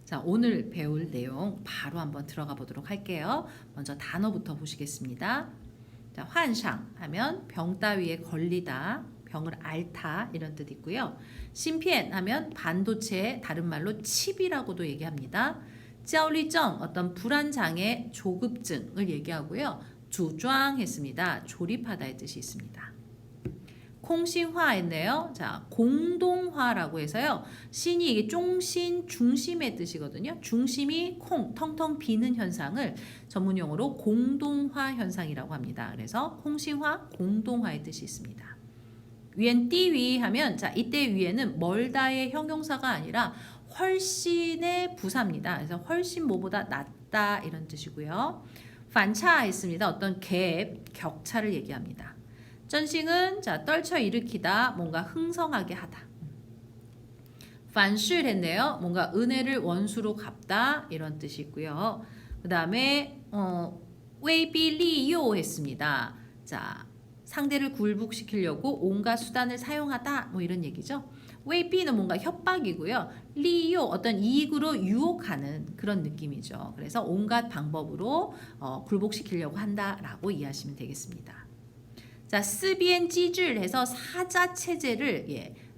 자, 오늘 배울 내용 바로 한번 들어가 보도록 할게요. 먼저 단어부터 보시겠습니다. 자, 환상 하면 병 따위에 걸리다, 병을 앓다 이런 뜻 있고요. 심피엔 하면 반도체, 다른 말로 칩이라고도 얘기합니다. 짜오리정 어떤 불안장애, 조급증을 얘기하고요. 주장 했습니다. 조립하다의 뜻이 있습니다. 콩신화 했네요. 자, 공동화라고 해서요. 신이 이게 중심, 중심의 뜻이거든요. 중심이 콩, 텅텅 비는 현상을 전문용어로 공동화 현상이라고 합니다. 그래서 콩신화, 공동화의 뜻이 있습니다. 위엔 띠위 하면 자, 이때 위에는 멀다의 형용사가 아니라 훨씬의 부사입니다. 그래서 훨씬 뭐보다 낫다 이런 뜻이고요. 반차 했습니다. 어떤 갭, 격차를 얘기합니다. 전싱은 자, 떨쳐 일으키다, 뭔가 흥성하게 하다. 반실 했네요. 뭔가 은혜를 원수로 갚다 이런 뜻이 있고요. 그 다음에 웨이비리요 했습니다. 자, 상대를 굴복시키려고 온갖 수단을 사용하다 뭐 이런 얘기죠. 웨이비는 뭔가 협박이고요. 리요 어떤 이익으로 유혹하는 그런 느낌이죠. 그래서 온갖 방법으로 굴복시키려고 한다라고 이해하시면 되겠습니다. 자, 스비엔 찌질 해서 사자 체제를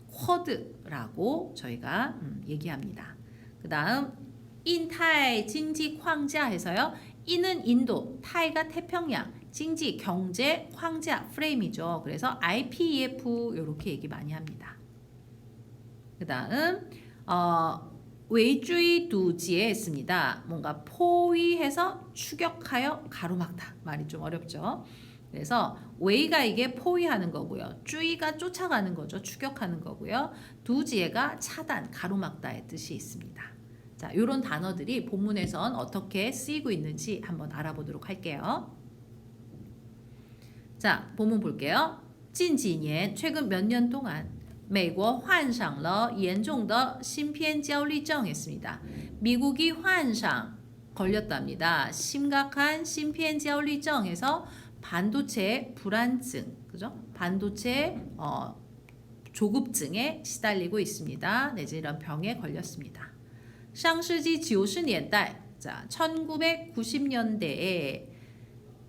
쿼드라고 저희가 얘기합니다. 그 다음 인타이 징지框자 해서요. 인은 인도, 타이가 태평양, 징지 경제,框자 프레임이죠. 그래서 IPEF 이렇게 얘기 많이 합니다. 그 다음 외주의 두지에 했습니다. 뭔가 포위해서 추격하여 가로막다. 말이 좀 어렵죠. 그래서 웨이가 이게 포위하는 거고요. 쭈이가 쫓아가는 거죠. 추격하는 거고요. 두지에가 차단, 가로막다의 뜻이 있습니다. 자, 이런 단어들이 본문에선 어떻게 쓰이고 있는지 한번 알아보도록 할게요. 자, 본문 볼게요. 近几年 최근 몇 년 동안 美国患上了严重的芯片焦虑症 했습니다. 미국이 환상 걸렸답니다. 심각한芯片焦虑症 해서 반도체 불안증, 그죠? 반도체 조급증에 시달리고 있습니다. 내지 이런 병에 걸렸습니다. 上世纪90年代 자, 1990년대에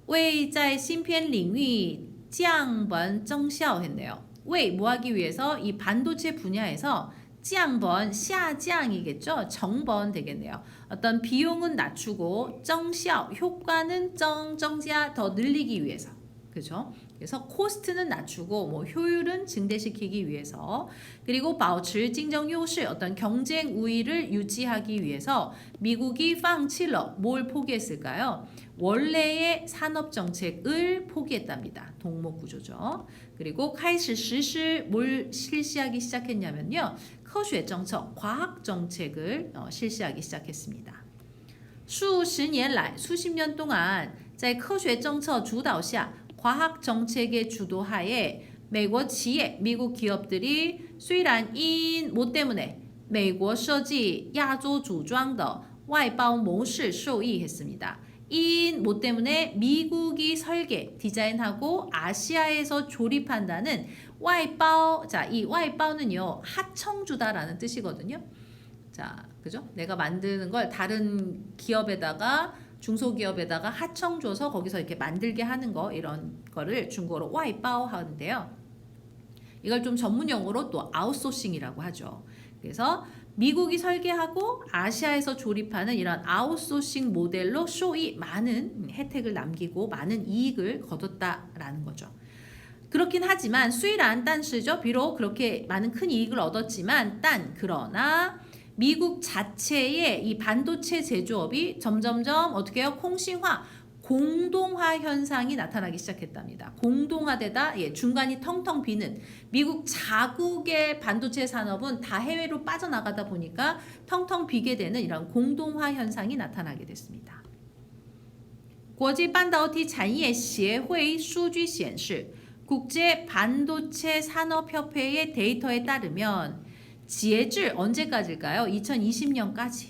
为在芯片领域降本增效 했네요. 왜 뭐 하기 위해서 이 반도체 분야에서 降本 下降이겠죠. 정번 되겠네요. 어떤 비용은 낮추고 增效 효과는增加더 늘리기 위해서. 그죠? 그래서 코스트는 낮추고 뭐 효율은 증대시키기 위해서 그리고 保持竞争优势 어떤 경쟁 우위를 유지하기 위해서 미국이 放弃了 뭘 포기했을까요? 원래의 산업 정책을 포기했답니다. 동목 구조죠. 그리고 开始实施 뭘 실시하기 시작했냐면요. 科学政策 과학 정책을 실시하기 시작했습니다. 数十年来 수십 년 동안 在科学政策主导下 과학 정책의 주도하에 美国企业 미국 기업들이 虽然因뭐 때문에 美国设计亚洲组装的外包模式受益했습니다. 인 뭐 때문에 미국이 설계, 디자인하고 아시아에서 조립한다는 와이바오. 자, 이 와이바오는요, 하청주다라는 뜻이거든요. 자, 그죠? 내가 만드는 걸 다른 기업에다가 중소기업에다가 하청 줘서 거기서 이렇게 만들게 하는 거 이런 거를 중국어로 와이바오 하는데요. 이걸 좀 전문 용어로 또 아웃소싱이라고 하죠. 그래서 미국이 설계하고 아시아에서 조립하는 이런 아웃소싱 모델로 쇼이 많은 혜택을 남기고 많은 이익을 거뒀다라는 거죠. 그렇긴 하지만 수일안 딴시죠. 비록 그렇게 많은 큰 이익을 얻었지만 그러나 미국 자체의 이 반도체 제조업이 점점점 어떻게 해요? 콩싱화, 공동화 현상이 나타나기 시작했답니다. 공동화되다 중간이 텅텅 비는 미국 자국의 반도체 산업은 다 해외로 빠져나가다 보니까 텅텅 비게 되는 이런 공동화 현상이 나타나게 됐습니다. 国际半导体产业协会数据显示 국제 반도체 산업협회의 데이터에 따르면截至언제까지일까요? 2020년까지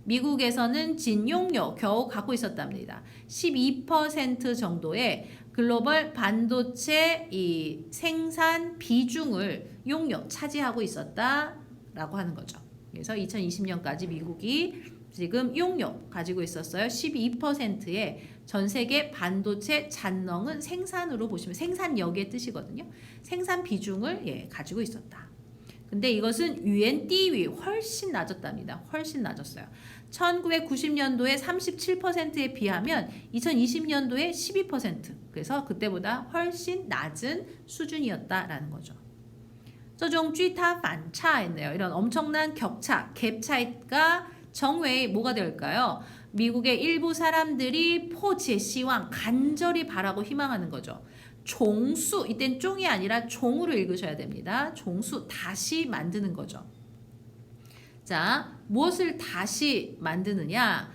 미국에서는 진용료 겨우 갖고 있었답니다. 12% 정도의 글로벌 반도체 이 생산 비중을 용료 차지하고 있었다라고 하는 거죠. 그래서 2020년까지 미국이 지금 용료 가지고 있었어요. 12%의 전 세계 반도체 잔능은 생산으로 보시면 생산력의 뜻이거든요. 생산 비중을 가지고 있었다. 근데 이것은 유엔띠위 훨씬 낮았답니다. 훨씬 낮았어요. 1990년도에 37%에 비하면 2020년도에 12%. 그래서 그때보다 훨씬 낮은 수준이었다라는 거죠. 这种巨大反差있네요. 이런 엄청난 격차, 갭 차이가 정외에 뭐가 될까요? 미국의 일부 사람들이 포지의 시황, 간절히 바라고 희망하는 거죠. 종수, 이땐 쫑이 아니라 종으로 읽으셔야 됩니다. 종수, 다시 만드는 거죠. 자, 무엇을 다시 만드느냐?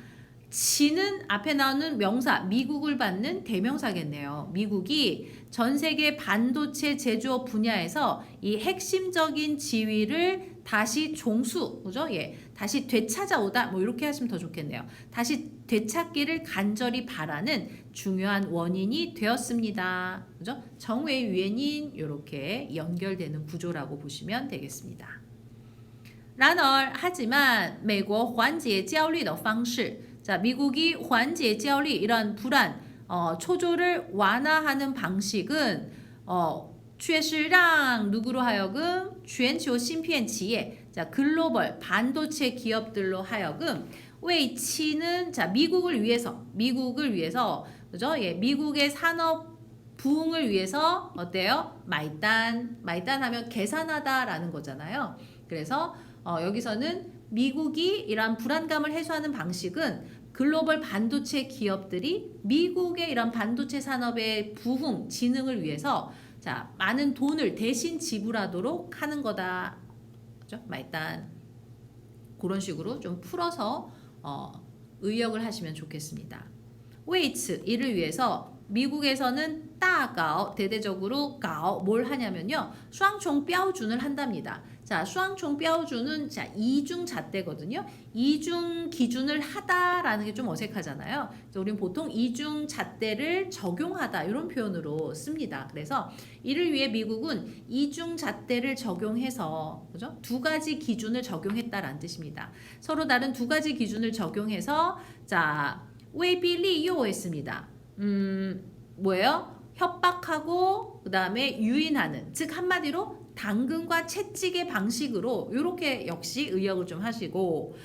지는 앞에 나오는 명사, 미국을 받는 대명사겠네요. 미국이 전 세계 반도체 제조업 분야에서 이 핵심적인 지위를 다시 종수, 그죠? 다시 되찾아오다, 뭐 이렇게 하시면 더 좋겠네요. 다시 되찾기를 간절히 바라는 중요한 원인이 되었습니다. 그죠? 정외 유엔인 이렇게 연결되는 구조라고 보시면 되겠습니다. 然而, 하지만 美国缓解焦虑的方式 자, 미국이 缓解焦虑 이런 불안, 초조를 완화하는 방식은 却是让 누구로 하여금 全球芯片企业 자, 글로벌 반도체 기업들로 하여금 为치는 자, 미국을 위해서 그죠? 미국의 산업 부흥을 위해서 어때요? 말단하면 계산하다라는 거잖아요. 그래서 여기서는 미국이 이러한 불안감을 해소하는 방식은 글로벌 반도체 기업들이 미국의 이런 반도체 산업의 부흥, 진흥을 위해서 자, 많은 돈을 대신 지불하도록 하는 거다. 그죠? 말단 그런 식으로 좀 풀어서 의역을 하시면 좋겠습니다. 웨이츠 이를 위해서 미국에서는 따가오 대대적으로 가오 뭘 하냐면요. 双重标准을 한답니다. 자, 双重标准은 자, 이중 잣대거든요. 이중 기준을 하다라는 게 좀 어색하잖아요. 그래서 우리는 보통 이중 잣대를 적용하다 이런 표현으로 씁니다. 그래서 이를 위해 미국은 이중 잣대를 적용해서 그죠? 두 가지 기준을 적용했다라는 뜻입니다. 서로 다른 두 가지 기준을 적용해서 자, 웨이비리요했습니다. 뭐예요? 협박하고 그 다음에 유인하는 즉 한마디로 당근과 채찍의 방식으로 이렇게 역시 의역을 좀 하시고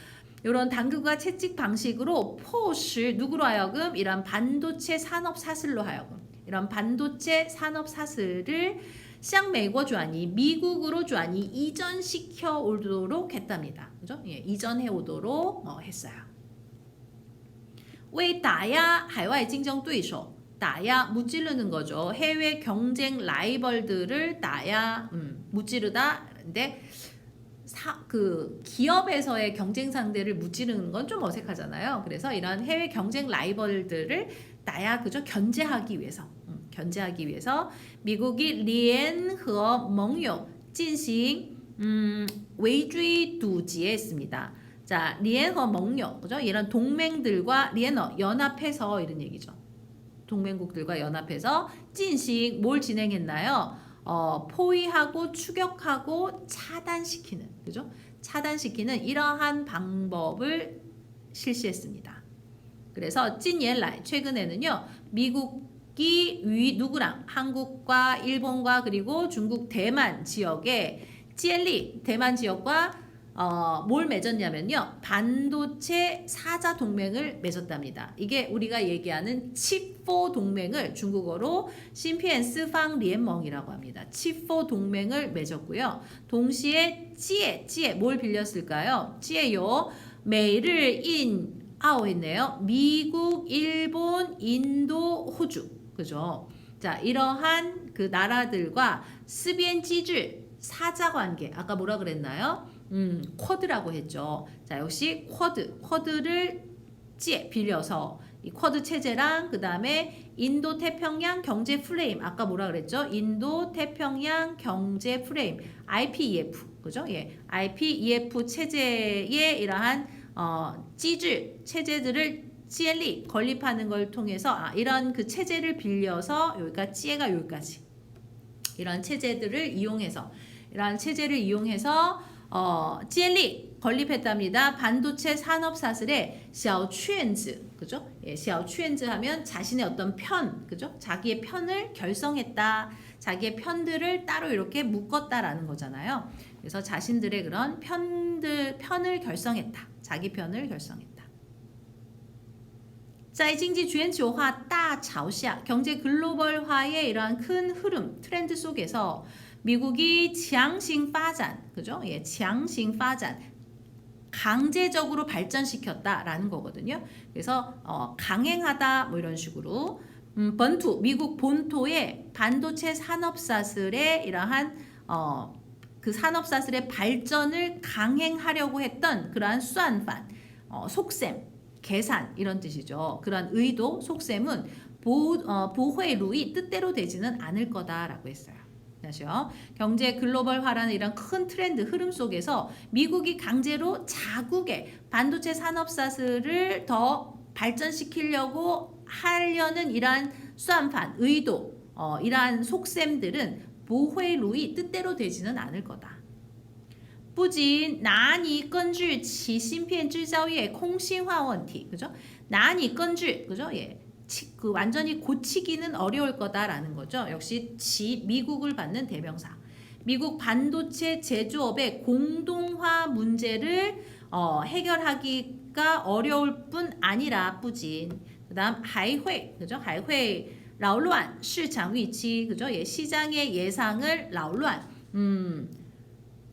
이런 당근과 채찍 방식으로 포시 누구로 하여금 이런 반도체 산업 사슬로 하여금 이런 반도체 산업 사슬을 向美国转移 미국으로转移 이전시켜 오도록 했답니다. 그죠? 이전해 오도록 했어요. 为打压海外竞争对手 打压 무찌르는 거죠. 해외 경쟁 라이벌들을 打压 무찌르다. 근데 그 기업에서의 경쟁 상대를 무찌르는 건 좀 어색하잖아요. 그래서 이런 해외 경쟁 라이벌들을 打压 그죠? 견제하기 위해서 미국이 联合盟友进行围追堵截 했습니다. 자, 联合盟友 그죠? 이런 동맹들과 联合 연합해서 이런 얘기죠. 동맹국들과 연합해서 进行 뭘 진행했나요? 포위하고 추격하고 차단시키는 그죠? 차단시키는 이러한 방법을 실시했습니다. 그래서 近年来 최근에는요. 미국이 누구랑 한국과 일본과 그리고 중국 대만 지역에 建立 대만 지역과 뭘 맺었냐면요. 반도체 사자 동맹을 맺었답니다. 이게 우리가 얘기하는 칩4 동맹을 중국어로芯片四方联盟이라고 합니다. 칩4 동맹을 맺었고요. 동시에 찌에 뭘 빌렸을까요? 찌에요.美日印아오 했네요. 미국, 일본, 인도, 호주. 그죠? 자, 이러한 그 나라들과 스비엔지질 사자관계. 아까 뭐라 그랬나요? 쿼드라고 했죠. 자, 역시 쿼드를 빌려서 이 쿼드 체제랑 그 다음에 인도 태평양 경제 프레임 아까 뭐라 그랬죠? 인도 태평양 경제 프레임 IPEF 그죠? IPEF 체제의 이러한 찌질 체제들을 찌엘리 건립하는 걸 통해서 이런 그 체제를 빌려서 여기가 찌에가 여기까지 이런 체제들을 이용해서 찌엘리 건립했답니다. 반도체 산업 사슬의 小圈子 그죠? 예, 小圈子하면 자신의 어떤 편, 그죠? 자기의 편을 결성했다. 자기의 편들을 따로 이렇게 묶었다라는 거잖아요. 그래서 자신들의 그런 편을 결성했다. 자기 편을 결성했다. 在经济全球化大潮下 경제 글로벌화의 이러한 큰 흐름, 트렌드 속에서 미국이 强行发展, 그죠? 예, 强行发展, 강제적으로 발전시켰다라는 거거든요. 그래서 강행하다 뭐 이런 식으로 본토, 미국 본토의 반도체 산업사슬의 이러한 그 산업사슬의 발전을 강행하려고 했던 그러한 수안판, 속셈, 계산 이런 뜻이죠. 그런 의도, 속셈은 보회루이 뜻대로 되지는 않을 거다라고 했어요. 다시요. 경제 글로벌화라는 이런 큰 트렌드 흐름 속에서 미국이 강제로 자국의 반도체 산업사슬을 더 발전시키려고 하려는 이러한 수안판, 의도, 이러한 속셈들은 보회루이 뜻대로 되지는 않을 거다. 不仅难以根据其芯片制造业空心化问题, 그죠? 难以根据, 그죠? 예. 그 완전히 고치기는 어려울 거다라는 거죠. 역시 미국을 받는 대명사. 미국 반도체 제조업의 공동화 문제를 해결하기가 어려울 뿐 아니라 뿌진. 그다음 하이회, 그죠? 하이회 扰乱市场预期, 그죠? 예, 시장의 예상을 扰乱.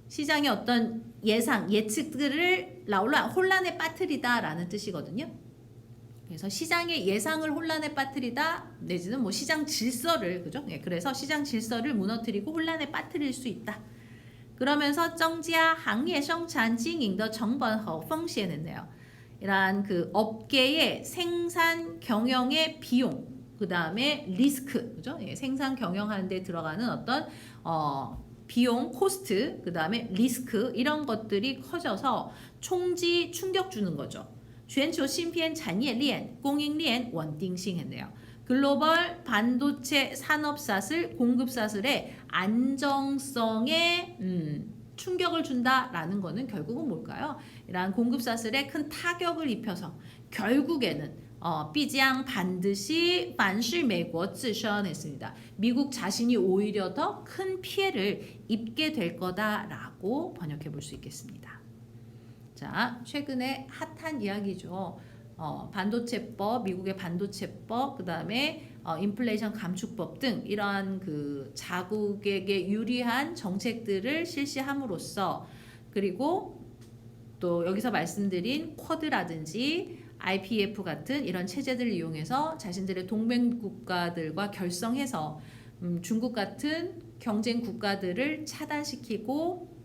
시장의 어떤 예측들을 扰乱, 혼란에 빠뜨리다라는 뜻이거든요. 그래서 시장의 예상을 혼란에 빠뜨리다 내지는 뭐 시장 질서를, 그죠? 예, 그래서 시장 질서를 무너뜨리고 혼란에 빠뜨릴 수 있다. 그러면서 增加行业生产经营的成本和风险했네요. 이러한 그 업계의 생산 경영의 비용, 그 다음에 리스크, 그죠? 예, 생산 경영하는 데 들어가는 어떤 비용, 코스트, 그 다음에 리스크 이런 것들이 커져서 총지 충격 주는 거죠. 全球芯片产业链供应链稳定性했네요. 글로벌 반도체 산업사슬, 공급사슬의 안정성에 충격을 준다라는 거는 결국은 뭘까요? 이러한 공급사슬에 큰 타격을 입혀서 결국에는 비장 반드시 반시 미국自身 했습니다. 미국 자신이 오히려 더 큰 피해를 입게 될 거다라고 번역해 볼 수 있겠습니다. 자, 최근에 핫한 이야기죠. 반도체법, 미국의 반도체법, 그 다음에 인플레이션 감축법 등 이러한 그 자국에게 유리한 정책들을 실시함으로써 그리고 또 여기서 말씀드린 쿼드라든지 IPF 같은 이런 체제들을 이용해서 자신들의 동맹 국가들과 결성해서 중국 같은 경쟁 국가들을 차단시키고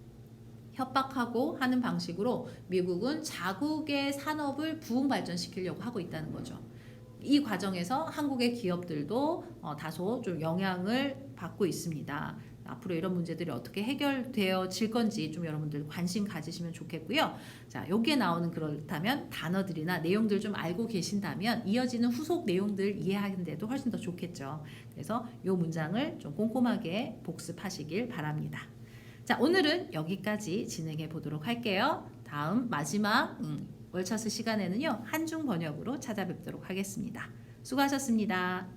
협박하고 하는 방식으로 미국은 자국의 산업을 부흥 발전시키려고 하고 있다는 거죠. 이 과정에서 한국의 기업들도 다소 좀 영향을 받고 있습니다. 앞으로 이런 문제들이 어떻게 해결되어질 건지 좀 여러분들 관심 가지시면 좋겠고요. 자, 여기에 나오는 그렇다면 단어들이나 내용들 좀 알고 계신다면 이어지는 후속 내용들 이해하는 데도 훨씬 더 좋겠죠. 그래서 이 문장을 좀 꼼꼼하게 복습하시길 바랍니다. 자, 오늘은 여기까지 진행해 보도록 할게요. 다음 마지막 월차스 시간에는요, 한중 번역으로 찾아뵙도록 하겠습니다. 수고하셨습니다.